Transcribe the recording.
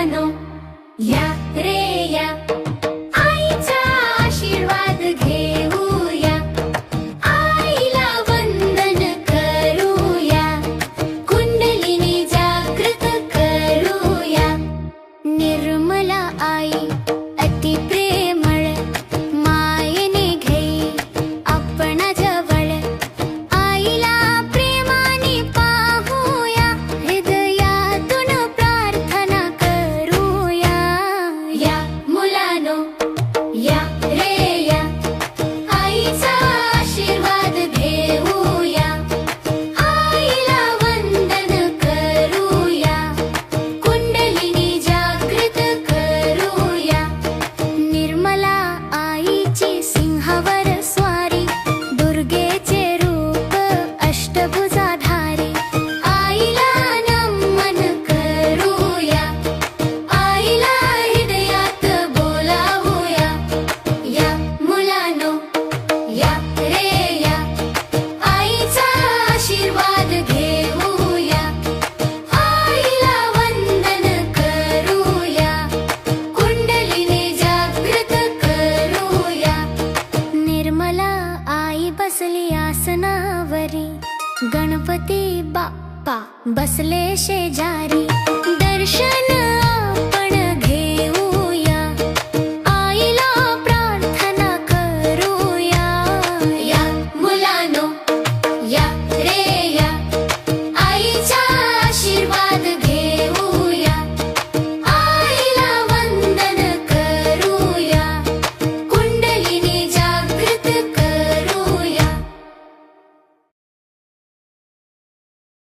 मुलानो या रे या, आईचा आशीर्वाद घेऊया, आईला वंदन करूया, कुंडलिनी जागृत करूया। निर्मला आई अति प्रेमळ, मायेने घेई आपणा जवळ, आईला प्रेमाने पाहूया, हृदयातून प्रार्थना करूया। या मुलानो या रे या, आईचा आशीर्वाद घेऊया, आईला वंदन करूया, कुंडलिनी जागृत करूया। निर्मला आईची सिंहावर स्वारी, दुर्गेचे रूप अष्टभुजाधारी, आईला नमन करूया, आईला हृदयात बोलावूया। या मुलानो या रे या, आईचा आशीर्वाद घेऊया, आईला वंदन करूया, कुंडलिनी जागृत करूया। निर्मला आई बसली आसनावरी, गणपती बाप्पा बसले शेजारी, दर्शन